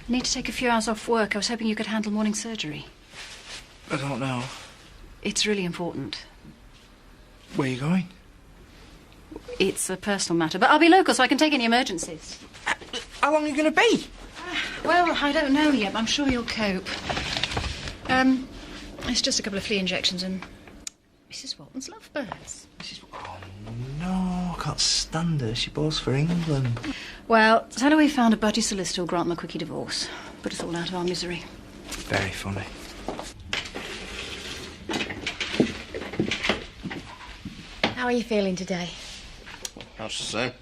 Need to take a few hours off work. I was hoping you could handle morning surgery. I don't know. It's really important. Where are you going? It's a personal matter, but I'll be local so I can take any emergencies. How long are you going to be? Well, I don't know yet, but I'm sure you'll cope. It's just a couple of flea injections and Mrs. Walton's lovebirds. Oh, no, I can't stand her. She bores for England. Well, tell her we found a budgie solicitor who'll grant them a quickie divorce. Put us all out of our misery. Very funny. How are you feeling today? Much the same.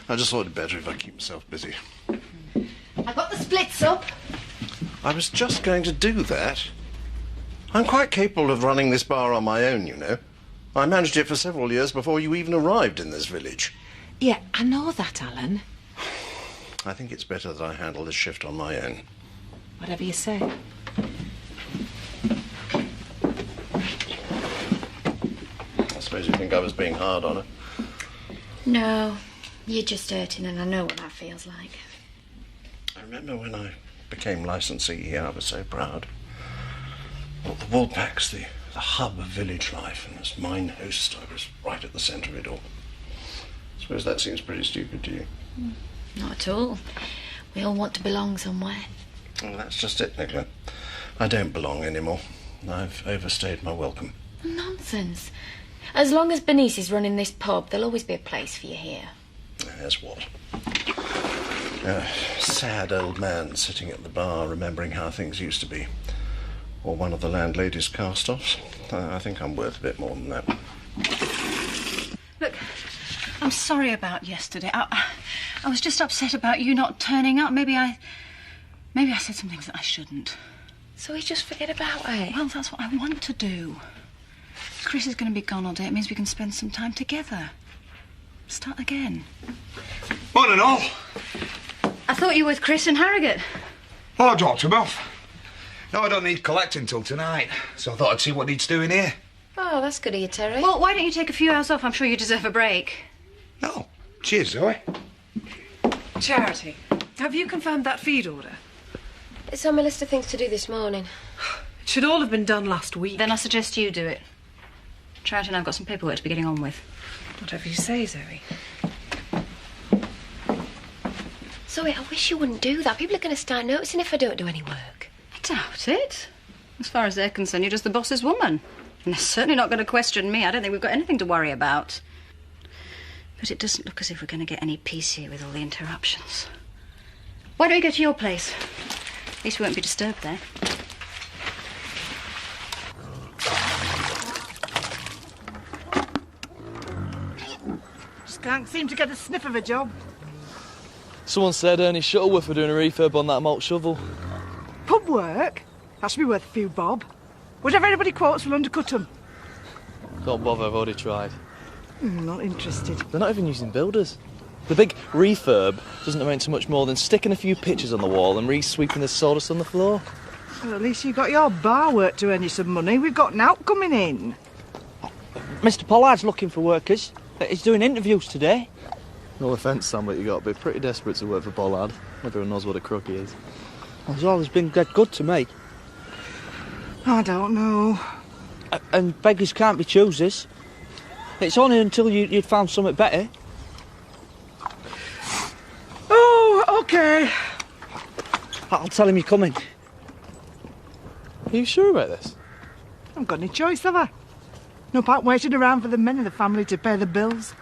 I just thought it'd be better if I keep myself busy. I've got the splits up. I was just going to do that. I'm quite capable of running this bar on my own, you know. I managed it for several years before you even arrived in this village. Yeah, I know that, Alan. I think it's better that I handle this shift on my own. Whatever you say. I suppose you think I was being hard on her. No, you're just hurting and I know what that feels like. I remember when I became licensee here, I was so proud. Well, the Woolpack's the hub of village life, and as mine host, I was right at the centre of it all. I suppose that seems pretty stupid to you. Not at all. We all want to belong somewhere. Well, that's just it, Nicola. I don't belong anymore. I've overstayed my welcome. Nonsense. As long as Bernice is running this pub, there'll always be a place for you here. As what? A sad old man sitting at the bar remembering how things used to be. Or one of the landlady's cast-offs. I think I'm worth a bit more than that. Look, I'm sorry about yesterday. I was just upset about you not turning up. Maybe I said some things that I shouldn't. So we just forget about it? Well, that's what I want to do. Chris is going to be gone all day. It means we can spend some time together. Start again. Morning, all. I thought you were with Chris and Harrogate. Well, I dropped him off. No, I don't need collecting till tonight, so I thought I'd see what needs doing here. Oh, that's good of you, Terry. Well, why don't you take a few hours off? I'm sure you deserve a break. No. Cheers, Zoe. Charity, have you confirmed that feed order? It's on my list of things to do this morning. It should all have been done last week. Then I suggest you do it. Charity and I've got some paperwork to be getting on with. Whatever you say, Zoe. Zoe, I wish you wouldn't do that. People are going to start noticing if I don't do any work. I doubt it. As far as they're concerned, you're just the boss's woman. And they're certainly not going to question me. I don't think we've got anything to worry about. But it doesn't look as if we're going to get any peace here with all the interruptions. Why don't we go to your place? At least we won't be disturbed there. Just can't seem to get a sniff of a job. Someone said Ernie Shuttleworth were doing a refurb on that malt shovel. Pub work? That should be worth a few bob. Whatever anybody quotes will undercut them. Don't bother, I've already tried. Not interested. They're not even using builders. The big refurb doesn't amount to much more than sticking a few pictures on the wall and re-sweeping the sawdust on the floor. Well, at least you got your bar work to earn you some money. We've got Nout coming in. Mr. Pollard's looking for workers. He's doing interviews today. No offence, Sam, but you've got to be pretty desperate to work for Pollard. Everyone knows what a crook he is. Well, he's always been dead good to me. I don't know. And beggars can't be choosers. It's only until you'd found something better. Oh, OK. I'll tell him you're coming. Are you sure about this? I haven't got any choice, have I? No point waiting around for the men in the family to pay the bills.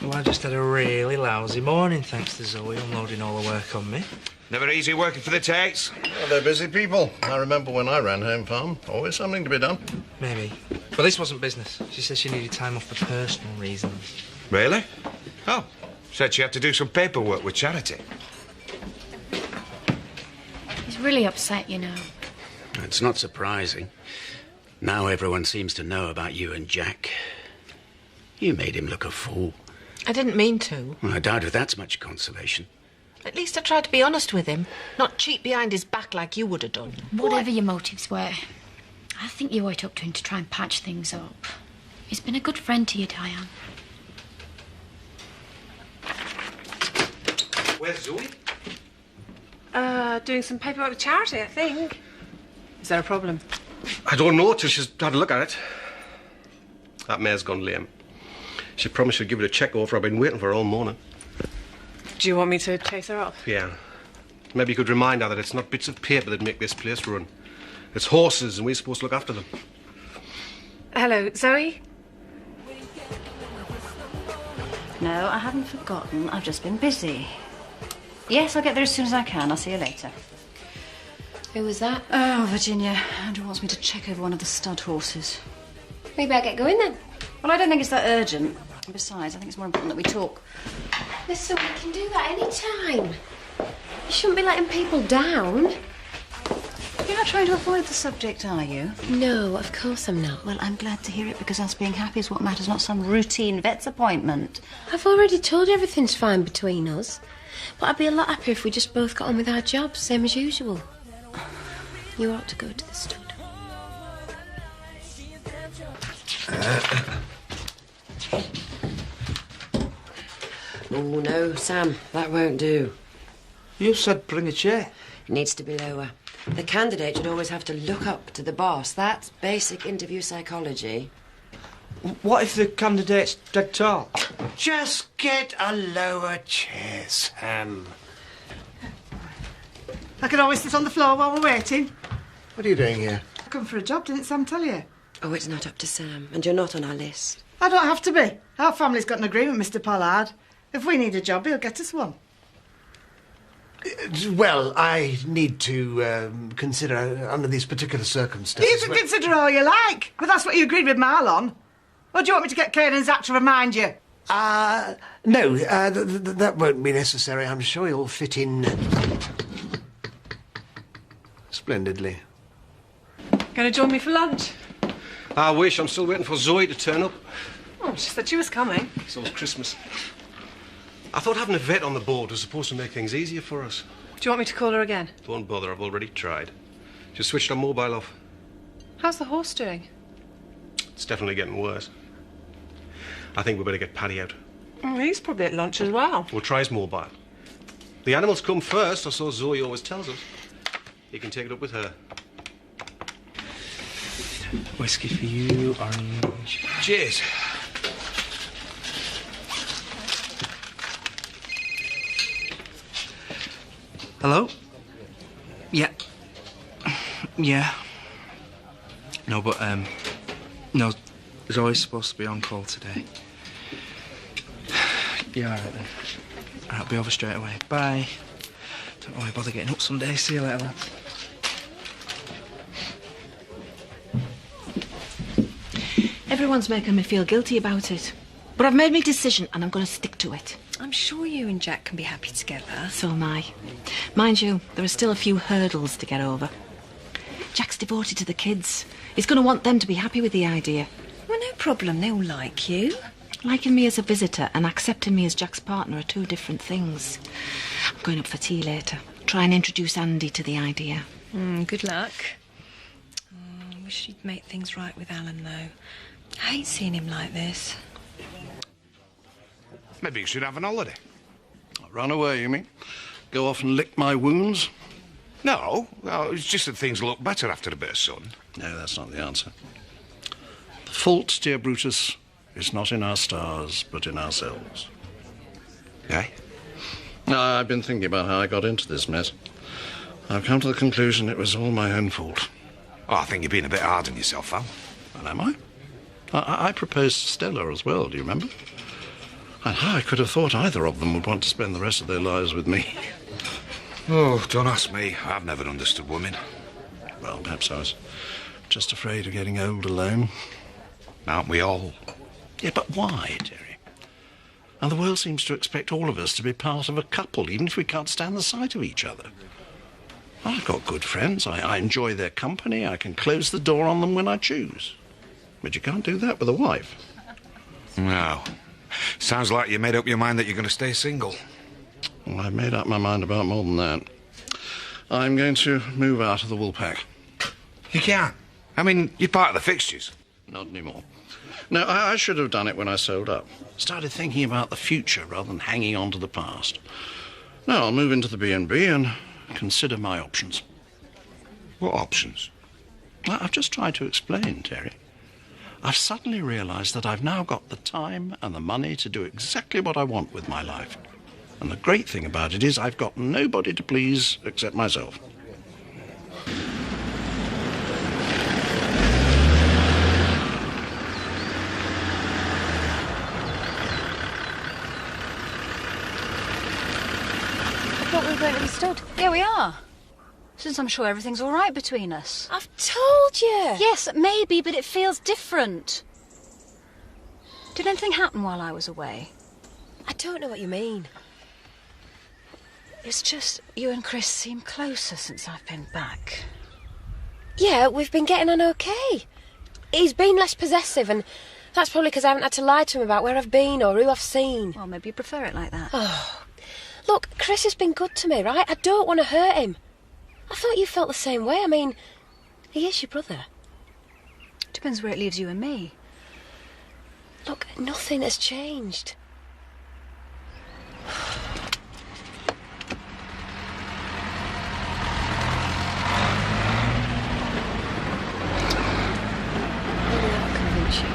Well, I just had a really lousy morning, thanks to Zoe unloading all the work on me. Never easy working for the Tates. Well, they're busy people. I remember when I ran home farm. Always something to be done. Maybe. But this wasn't business. She said she needed time off for personal reasons. Really? Oh, said she had to do some paperwork with Charity. He's really upset, you know. It's not surprising. Now everyone seems to know about you and Jack. You made him look a fool. I didn't mean to. Well, I doubt if that's much consolation. At least I tried to be honest with him, not cheat behind his back like you would have done. Whatever your motives were, I think you owe it up to him to try and patch things up. He's been a good friend to you, Diane. Where's Zoe? Doing some paperwork with charity, I think. Is there a problem? I don't know till she's had a look at it. That mare's gone lame. She promised she'd give it a check over. I've been waiting for her all morning. Do you want me to chase her up? Yeah. Maybe you could remind her that it's not bits of paper that make this place run. It's horses, and we're supposed to look after them. Hello, Zoe? No, I haven't forgotten. I've just been busy. Yes, I'll get there as soon as I can. I'll see you later. Who was that? Oh, Virginia. Andrew wants me to check over one of the stud horses. We better get going then. Well, I don't think it's that urgent. Besides, I think it's more important that we talk. Listen, we can do that any time. You shouldn't be letting people down. You're not trying to avoid the subject, are you? No, of course I'm not. Well, I'm glad to hear it, because us being happy is what matters, not some routine vet's appointment. I've already told you everything's fine between us. But I'd be a lot happier if we just both got on with our jobs, same as usual. You ought to go to the stud. Oh, no, Sam, that won't do. You said bring a chair. It needs to be lower. The candidate should always have to look up to the boss. That's basic interview psychology. What if the candidate's dead tall? Just get a lower chair, Sam. I could always sit on the floor while we're waiting. What are you doing here? I come for a job, didn't Sam tell you? Oh, it's not up to Sam, and you're not on our list. I don't have to be. Our family's got an agreement, Mr. Pollard. If we need a job, he'll get us one. Well, I need to consider under these particular circumstances. You can consider all you like, but that's what you agreed with Marlon. Or do you want me to get Kane and Zach to remind you? No, that won't be necessary. I'm sure you'll fit in splendidly. Going to join me for lunch? I wish. I'm still waiting for Zoe to turn up. Oh, she said she was coming. So was Christmas. I thought having a vet on the board was supposed to make things easier for us. Do you want me to call her again? Don't bother, I've already tried. Just switched her mobile off. How's the horse doing? It's definitely getting worse. I think we better get Paddy out. Oh, he's probably at lunch as well. We'll try his mobile. The animals come first, or so Zoe always tells us. You can take it up with her. Whiskey for you, orange. Cheers. Hello? Yeah. Yeah. No, but, no, Zoe's supposed to be on call today. Yeah, all right then. I'll be over straight away. Bye. Don't worry, bother getting up someday. See you later, lads. Everyone's making me feel guilty about it. But I've made my decision and I'm going to stick to it. I'm sure you and Jack can be happy together. So am I. Mind you, there are still a few hurdles to get over. Jack's devoted to the kids. He's going to want them to be happy with the idea. Well, no problem. They all like you. Liking me as a visitor and accepting me as Jack's partner are two different things. I'm going up for tea later. Try and introduce Andy to the idea. Good luck. I wish you'd make things right with Alan, though. I hate seeing him like this. Maybe you should have an holiday. Run away, you mean? Go off and lick my wounds? No, it's just that things look better after a bit of sun. No, that's not the answer. The fault, dear Brutus, is not in our stars, but in ourselves. Eh? I've been thinking about how I got into this mess. I've come to the conclusion it was all my own fault. Oh, I think you're being a bit hard on yourself, Al. Well, am I? I proposed to Stella as well, do you remember? And how I could have thought either of them would want to spend the rest of their lives with me. Oh, don't ask me. I've never understood women. Well, perhaps I was just afraid of getting old alone. Aren't we all? Yeah, but why, Terry? And the world seems to expect all of us to be part of a couple, even if we can't stand the sight of each other. I've got good friends. I enjoy their company. I can close the door on them when I choose. But you can't do that with a wife. No. Sounds like you made up your mind that you're going to stay single. Well, I've made up my mind about more than that. I'm going to move out of the Woolpack. You can't. I mean, you're part of the fixtures. Not anymore. No, I should have done it when I sold up. Started thinking about the future rather than hanging on to the past. No, I'll move into the B&B and consider my options. What options? I've just tried to explain, Terry. I've suddenly realised that I've now got the time and the money to do exactly what I want with my life. And the great thing about it is I've got nobody to please except myself. I thought we were going to be stood. Yeah, we are. Since I'm sure everything's all right between us. I've told you. Yes, maybe, but it feels different. Did anything happen while I was away? I don't know what you mean. It's just you and Chris seem closer since I've been back. Yeah, we've been getting on okay. He's been less possessive, and that's probably because I haven't had to lie to him about where I've been or who I've seen. Well, maybe you prefer it like that. Oh, look, Chris has been good to me, right? I don't want to hurt him. I thought you felt the same way. I mean, he is your brother. Depends where it leaves you and me. Look, nothing has changed. Maybe that'll convince you.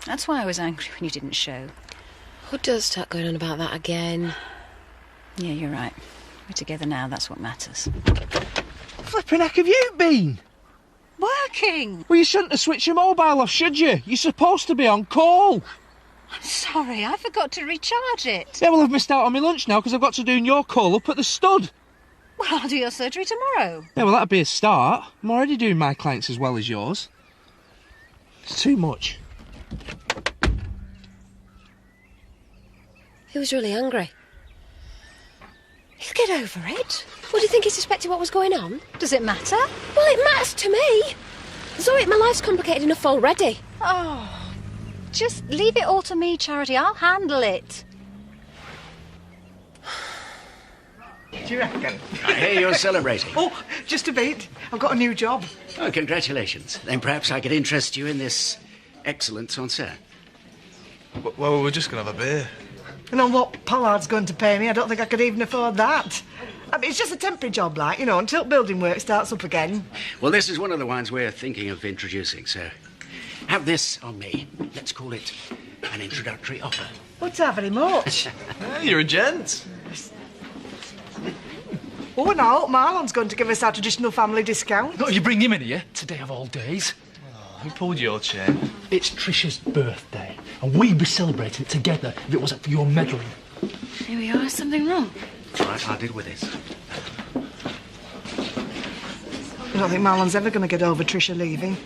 That's why I was angry when you didn't show. Oh, don't start going on about that again. Yeah, you're right. We're together now, that's what matters. Flipping heck have you been? Working! Well, you shouldn't have switched your mobile off, should you? You're supposed to be on call. I'm sorry, I forgot to recharge it. Yeah, well, I've missed out on my lunch now because I've got to do your call up at the stud. Well, I'll do your surgery tomorrow. Yeah, well, that'd be a start. I'm already doing my clients as well as yours. It's too much. He was really angry. He'll get over it. What, do you think he suspected what was going on? Does it matter? Well, it matters to me. Zoe, my life's complicated enough already. Oh, just leave it all to me, Charity. I'll handle it. Do you reckon? I hear you're celebrating. Oh, just a bit. I've got a new job. Oh, congratulations. Then perhaps I could interest you in this excellence on set. Well, we're just going to have a beer. And on what Pollard's going to pay me, I don't think I could even afford that. I mean, it's just a temporary job, like, you know, until building work starts up again. Well, this is one of the wines we're thinking of introducing, so have this on me. Let's call it an introductory offer. What's that very much? You're a gent. Oh, and I hope Marlon's going to give us our traditional family discount. No, you bring him in here, today of all days. Who pulled your chain? It's Tricia's birthday, and we'd be celebrating it together if it wasn't for your meddling. Here we are. Is something wrong? All right, I'll deal with this. I don't think Marlon's ever going to get over Tricia leaving.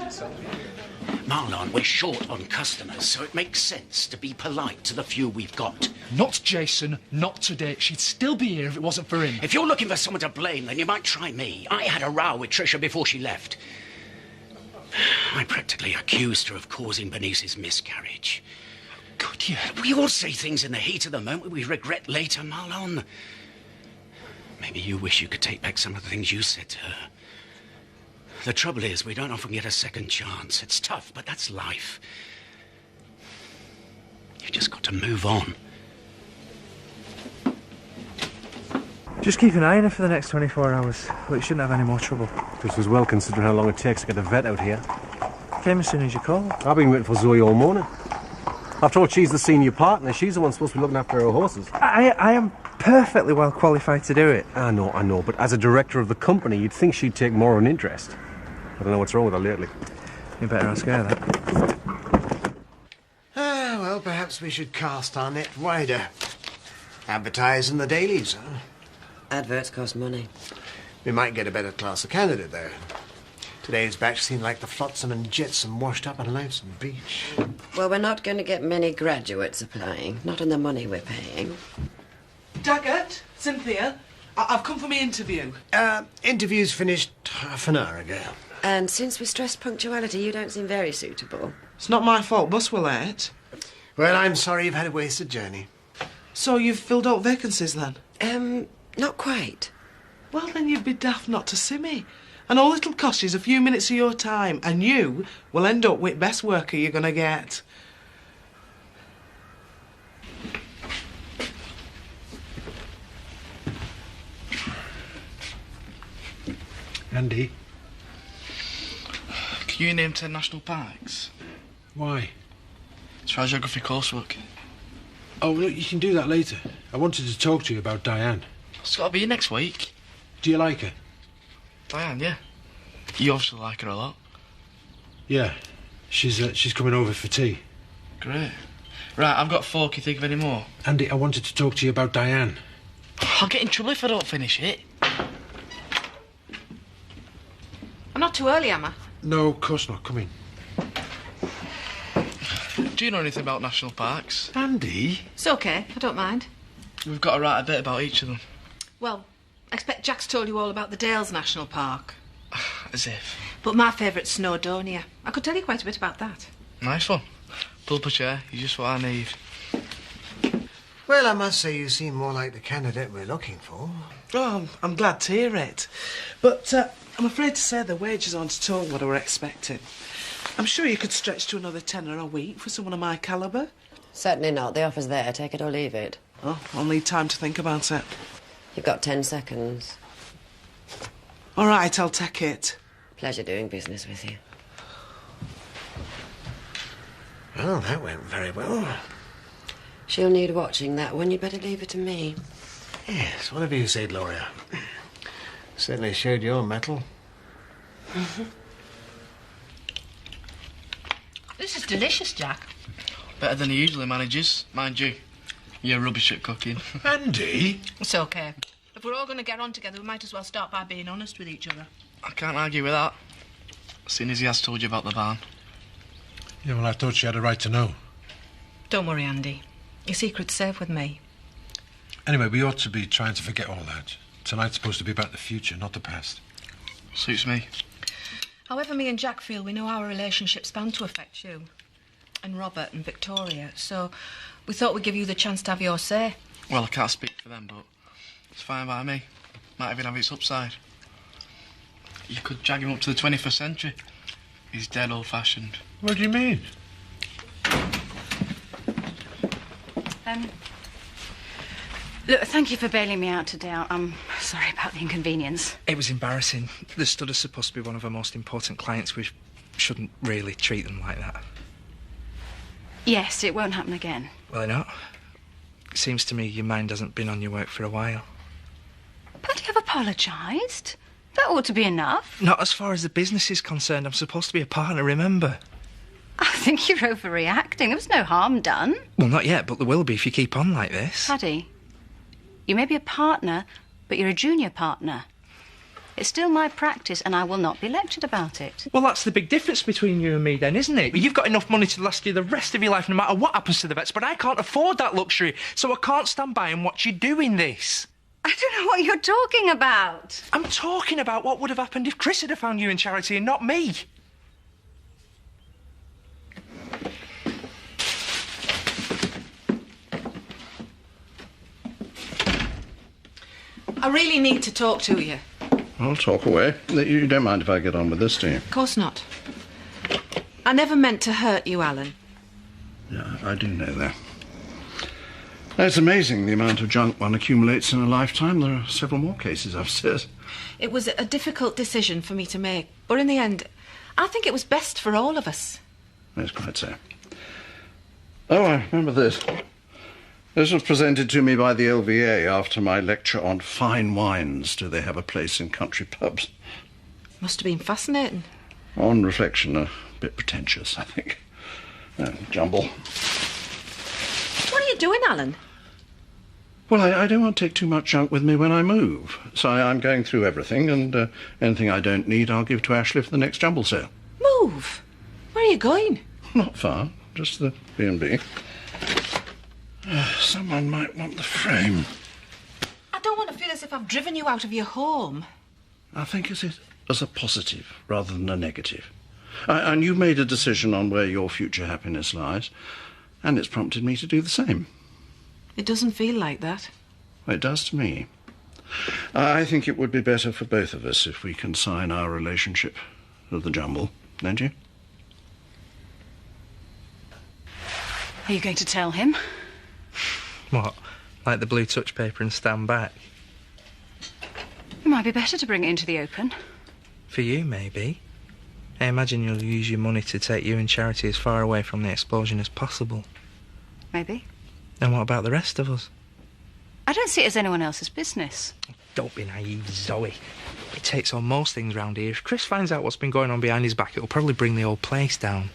Marlon, we're short on customers, so it makes sense to be polite to the few we've got. Not Jason, not today. She'd still be here if it wasn't for him. If you're looking for someone to blame, then you might try me. I had a row with Tricia before she left. I practically accused her of causing Bernice's miscarriage. Could you? We all say things in the heat of the moment we regret later, Marlon. Maybe you wish you could take back some of the things you said to her. The trouble is, we don't often get a second chance. It's tough, but that's life. You've just got to move on. Just keep an eye on her for the next 24 hours. Well, you shouldn't have any more trouble. Just as well, considering how long it takes to get a vet out here. Came as soon as you called. I've been waiting for Zoe all morning. After all, she's the senior partner. She's the one supposed to be looking after her horses. I am perfectly well qualified to do it. I know. But as a director of the company, you'd think she'd take more of an interest. I don't know what's wrong with her lately. You better ask her that. Well, perhaps we should cast our net wider. Advertise in the dailies, huh? Adverts cost money. We might get a better class of candidate there. Today's batch seemed like the flotsam and jetsam washed up on Lonesome Beach. Well, we're not going to get many graduates applying. Not on the money we're paying. Daggert, Cynthia, I've come for my interview. Interview's finished half an hour ago. And since we stressed punctuality, you don't seem very suitable. It's not my fault. Bus were late. Well, I'm sorry you've had a wasted journey. So you've filled out vacancies then? Not quite. Well, then you'd be daft not to see me. And all it'll cost you is a few minutes of your time, and you will end up with best worker you're going to get. Andy? Can you name 10 national parks? Why? It's for our geography coursework. Oh, look, you can do that later. I wanted to talk to you about Diane. It's got to be next week. Do you like her? Diane, yeah. You obviously like her a lot. Yeah. She's coming over for tea. Great. Right, I've got 4. Can you think of any more? Andy, I wanted to talk to you about Diane. I'll get in trouble if I don't finish it. I'm not too early, am I? No, of course not. Come in. Do you know anything about national parks? Andy? It's okay. I don't mind. We've got to write a bit about each of them. Well, I expect Jack's told you all about the Dales National Park. As if. But my favourite's Snowdonia. I could tell you quite a bit about that. Nice one. Pull up a chair. You're just what I need. Well, I must say you seem more like the candidate we're looking for. Oh, I'm glad to hear it. But I'm afraid to say the wages aren't at all what I were expecting. I'm sure you could stretch to another £10 a week for someone of my calibre. Certainly not. The offer's there. Take it or leave it. Oh, I'll need time to think about it. You've got 10 seconds. All right, I'll take it. Pleasure doing business with you. Well, that went very well. She'll need watching, that one. You'd better leave her to me. Yes, whatever you say, Gloria. Certainly showed your mettle. This is delicious, Jack. Better than he usually manages, mind you. You're rubbish at cooking. Andy? It's okay. If we're all going to get on together, we might as well start by being honest with each other. I can't argue with that. Seeing as he has told you about the barn. Yeah, well, I thought she had a right to know. Don't worry, Andy. Your secret's safe with me. Anyway, we ought to be trying to forget all that. Tonight's supposed to be about the future, not the past. Suits me. However, me and Jack feel we know our relationship's bound to affect you. And Robert and Victoria. So we thought we'd give you the chance to have your say. Well, I can't speak for them, but it's fine by me. Might even have its upside. You could drag him up to the 21st century. He's dead old-fashioned. What do you mean? Look, thank you for bailing me out today. I'm sorry about the inconvenience. It was embarrassing. The stud is supposed to be one of our most important clients. We shouldn't really treat them like that. Yes, it won't happen again. Well, not. It seems to me your mind hasn't been on your work for a while. Paddy, I've apologised. That ought to be enough. Not as far as the business is concerned. I'm supposed to be a partner, remember? I think you're overreacting. There was no harm done. Well, not yet, but there will be if you keep on like this. Paddy, you may be a partner, but you're a junior partner. It's still my practice, and I will not be lectured about it. Well, that's the big difference between you and me, then, isn't it? You've got enough money to last you the rest of your life, no matter what happens to the vets, but I can't afford that luxury, so I can't stand by and watch you doing this. I don't know what you're talking about. I'm talking about what would have happened if Chris had found you in charity and not me. I really need to talk to you. I'll talk away. You don't mind if I get on with this, do you? Of course not. I never meant to hurt you, Alan. Yeah, I do know that. It's amazing the amount of junk one accumulates in a lifetime. There are several more cases upstairs. It was a difficult decision for me to make, but in the end, I think it was best for all of us. That's quite so. Oh, I remember this. This was presented to me by the LVA after my lecture on fine wines. Do they have a place in country pubs? Must have been fascinating. On reflection, a bit pretentious, I think. Jumble. What are you doing, Alan? Well, I don't want to take too much junk with me when I move. So I'm going through everything, and anything I don't need I'll give to Ashley for the next jumble sale. Move? Where are you going? Not far, just the B&B. Someone might want the frame. I don't want to feel as if I've driven you out of your home. I think of it as a positive rather than a negative. And you made a decision on where your future happiness lies, and it's prompted me to do the same. It doesn't feel like that. It does to me. I think it would be better for both of us if we consign our relationship to the jumble, don't you? Are you going to tell him? What? Like the blue touch paper and stand back? It might be better to bring it into the open. For you, maybe. I imagine you'll use your money to take you and Charity as far away from the explosion as possible. Maybe. And what about the rest of us? I don't see it as anyone else's business. Don't be naive, Zoe. It takes on most things round here. If Chris finds out what's been going on behind his back, it'll probably bring the whole place down.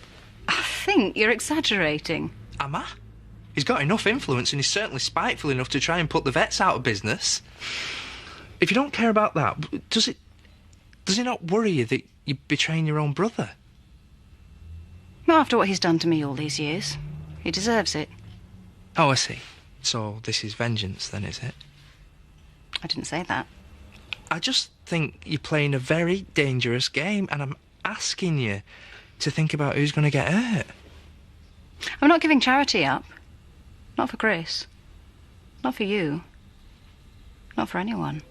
I think you're exaggerating. Am I? He's got enough influence and he's certainly spiteful enough to try and put the vets out of business. If you don't care about that, does it not worry you that you're betraying your own brother? Not after what he's done to me all these years. He deserves it. Oh, I see. So this is vengeance then, is it? I didn't say that. I just think you're playing a very dangerous game, and I'm asking you to think about who's going to get hurt. I'm not giving Charity up. Not for Chris. Not for you. Not for anyone.